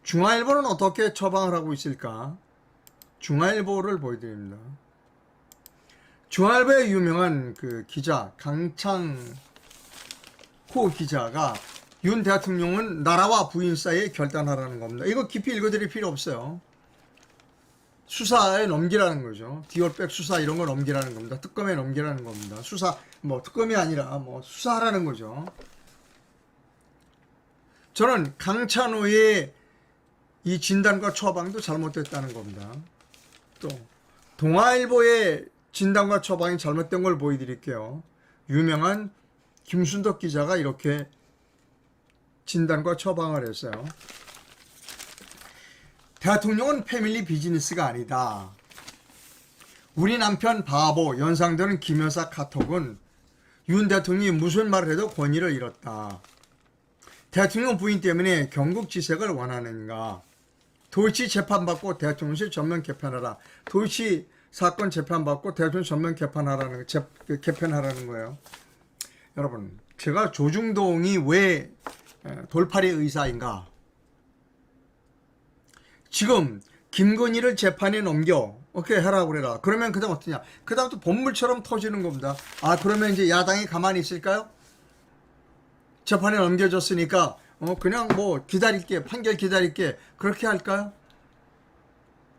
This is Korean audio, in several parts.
중앙일보는 어떻게 처방을 하고 있을까? 중앙일보를 보여드립니다. 중앙일보의 유명한 그 기자 강창호 기자가 윤 대통령은 나라와 부인 사이에 결단하라는 겁니다. 이거 깊이 읽어드릴 필요 없어요. 수사에 넘기라는 거죠. 디올백 수사 이런 거 넘기라는 겁니다. 특검에 넘기라는 겁니다. 수사 뭐 특검이 아니라 뭐 수사하라는 거죠. 저는 강찬호의 이 진단과 처방도 잘못됐다는 겁니다. 또 동아일보의 진단과 처방이 잘못된 걸 보여드릴게요. 유명한 김순덕 기자가 이렇게 진단과 처방을 했어요. 대통령은 패밀리 비즈니스가 아니다. 우리 남편 바보 연상되는 김 여사 카톡은 윤 대통령이 무슨 말을 해도 권위를 잃었다. 대통령 부인 때문에 경국지색을 원하는가. 도이치 재판받고 대통령실 전면 개편하라. 도이치 사건 재판받고 대통령 전면 개편하라는 거예요. 여러분, 제가 조중동이 왜 돌팔이 의사인가? 지금 김건희를 재판에 넘겨 오케이 하라고 그래라. 그러면 그 다음 어떠냐? 그 다음 또 본물처럼 터지는 겁니다. 아, 그러면 이제 야당이 가만히 있을까요? 재판에 넘겨졌으니까 그냥 뭐 기다릴게, 판결 기다릴게, 그렇게 할까요?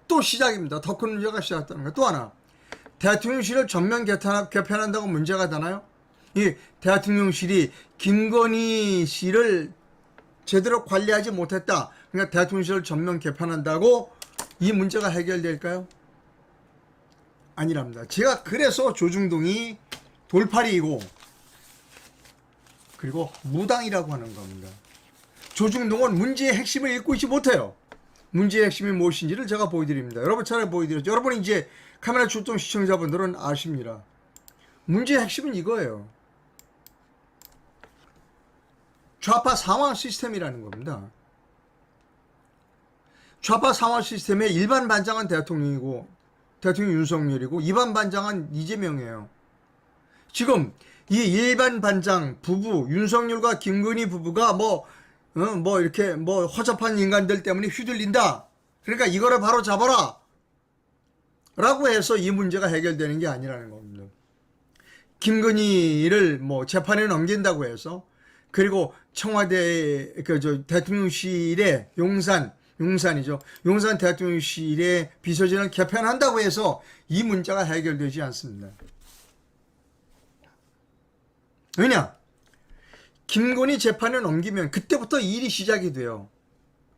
또 시작입니다. 더 큰 문제가 시작됐다는 거예요. 또 하나, 대통령실을 전면 개편한다고 문제가 되나요? 이 대통령실이 김건희 씨를 제대로 관리하지 못했다. 그러니까 대통령실을 전면 개편한다고 이 문제가 해결될까요? 아니랍니다. 제가 그래서 조중동이 돌팔이이고 그리고 무당이라고 하는 겁니다. 조중동은 문제의 핵심을 읽고 있지 못해요. 문제의 핵심이 무엇인지를 제가 보여드립니다. 여러분 차례 보여드렸죠. 여러분 이제 카메라 출동 시청자분들은 아십니다. 문제의 핵심은 이거예요. 좌파 상황 시스템이라는 겁니다. 좌파 상황 시스템의 일반 반장은 대통령이고 대통령 윤석열이고 이반 반장은 이재명이에요. 지금 이 일반 반장 부부 윤석열과 김건희 부부가 뭐 이렇게 허접한 인간들 때문에 휘둘린다. 그러니까 이거를 바로 잡아라. 라고 해서 이 문제가 해결되는 게 아니라는 겁니다. 김건희를 재판에 넘긴다고 해서 그리고 청와대 대통령실의 용산이죠. 용산 대통령실의 비서진을 개편한다고 해서 이 문제가 해결되지 않습니다. 왜냐? 김건희 재판에 넘기면 그때부터 일이 시작이 돼요.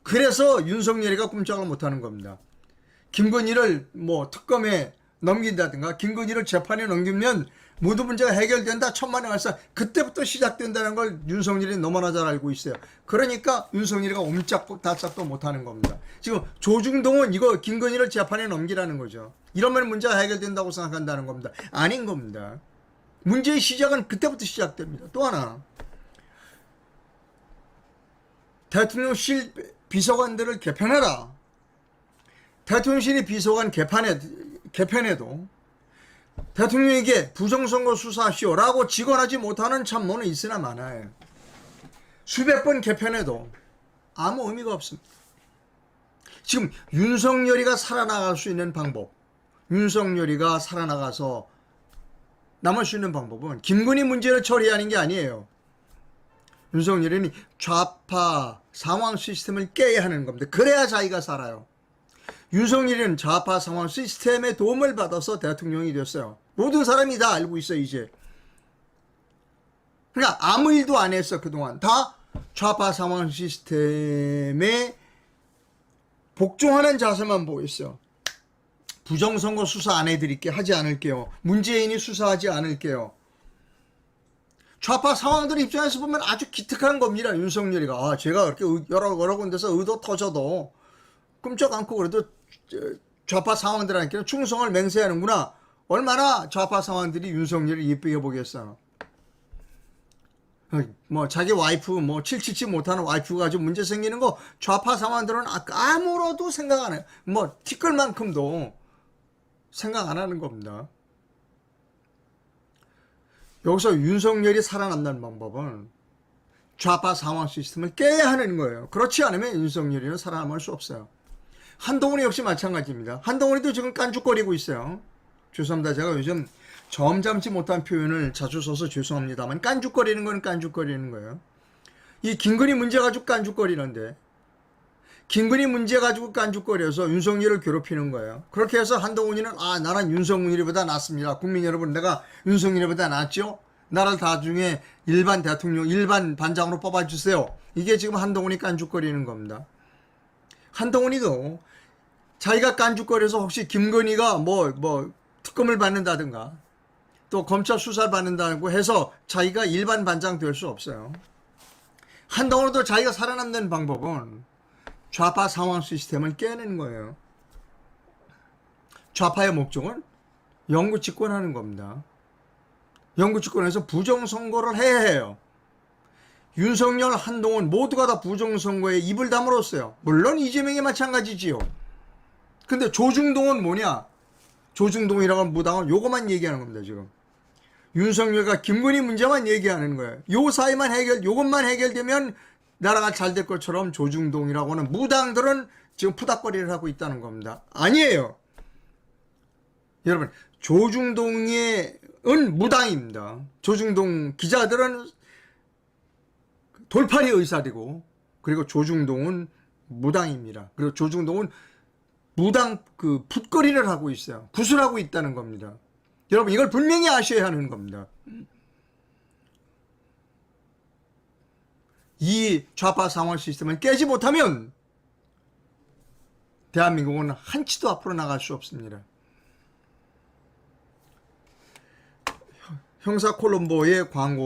그래서 윤석열이가 꼼짝을 못하는 겁니다. 김건희를 특검에 넘긴다든가 김건희를 재판에 넘기면 모든 문제가 해결된다 천만에 말씀. 그때부터 시작된다는 걸 윤석열이 너무나 잘 알고 있어요. 그러니까 윤석열이가 옴짝다짝도 못하는 겁니다. 지금 조중동은 이거 김건희를 재판에 넘기라는 거죠. 이러면 문제가 해결된다고 생각한다는 겁니다. 아닌 겁니다. 문제의 시작은 그때부터 시작됩니다. 또 하나, 대통령실 비서관들을 개편해라. 대통령실이 비서관 개편에도 대통령에게 부정선거 수사하시오라고 직언하지 못하는 참모는 있으나 마나요. 수백 번 개편해도 아무 의미가 없습니다. 지금 윤석열이가 살아나갈 수 있는 방법, 윤석열이가 살아나가서 남을 수 있는 방법은 김건희 문제를 처리하는 게 아니에요. 윤석열이는 좌파 상황 시스템을 깨야 하는 겁니다. 그래야 자기가 살아요. 윤석열이는 좌파 상황 시스템의 도움을 받아서 대통령이 됐어요. 모든 사람이 다 알고 있어요, 이제. 그러니까 아무 일도 안 했어, 그동안. 다 좌파 상황 시스템에 복종하는 자세만 보였어요. 부정선거 수사 안 해드릴게, 하지 않을게요. 문재인이 수사하지 않을게요. 좌파 상황들 입장에서 보면 아주 기특한 겁니다, 윤석열이가. 제가 그렇게 여러 군데서 의도 터져도 끔찍 않고 그래도 좌파 상황들한테는 충성을 맹세하는구나. 얼마나 좌파 상황들이 윤석열을 이쁘게 보겠어. 자기 와이프 칠칠치 못하는 와이프가 가지고 문제 생기는 거 좌파 상황들은 아무로도 생각 안 해요. 티끌만큼도 생각 안 하는 겁니다. 여기서 윤석열이 살아남는 방법은 좌파 상황 시스템을 깨야 하는 거예요. 그렇지 않으면 윤석열이는 살아남을 수 없어요. 한동훈이 역시 마찬가지입니다. 한동훈이도 지금 깐죽거리고 있어요. 죄송합니다. 제가 요즘 점잖지 못한 표현을 자주 써서 죄송합니다만 깐죽거리는 건 깐죽거리는 거예요. 이 김건희 문제 가지고 깐죽거리는데 김건희 문제 가지고 깐죽거려서 윤석열을 괴롭히는 거예요. 그렇게 해서 한동훈이는 나는 윤석열이보다 낫습니다. 국민 여러분, 내가 윤석열이보다 낫죠? 나를 나중에 일반 대통령, 일반 반장으로 뽑아주세요. 이게 지금 한동훈이 깐죽거리는 겁니다. 한동훈이도 자기가 깐죽거려서 혹시 김건희가 특검을 받는다든가 또 검찰 수사를 받는다고 해서 자기가 일반 반장 될 수 없어요. 한동훈도 자기가 살아남는 방법은 좌파 상황 시스템을 깨내는 거예요. 좌파의 목적은 영구 집권하는 겁니다. 영구 집권해서 부정선거를 해야 해요. 윤석열, 한동훈 모두가 다 부정선거에 입을 다물었어요. 물론 이재명이 마찬가지지요. 근데 조중동은 뭐냐? 조중동이라고 하는 무당은 요것만 얘기하는 겁니다, 지금. 윤석열과 김건희 문제만 얘기하는 거예요. 요 사이만 요것만 해결되면 나라가 잘 될 것처럼 조중동이라고 하는 무당들은 지금 푸닥거리를 하고 있다는 겁니다. 아니에요. 여러분, 조중동은 무당입니다. 조중동 기자들은 돌팔이 의사들이고, 그리고 조중동은 무당입니다. 그리고 조중동은 무당 풋거리를 하고 있어요. 구술하고 있다는 겁니다. 여러분, 이걸 분명히 아셔야 하는 겁니다. 이 좌파 상황 시스템을 깨지 못하면 대한민국은 한치도 앞으로 나갈 수 없습니다. 형사 콜롬보의 광고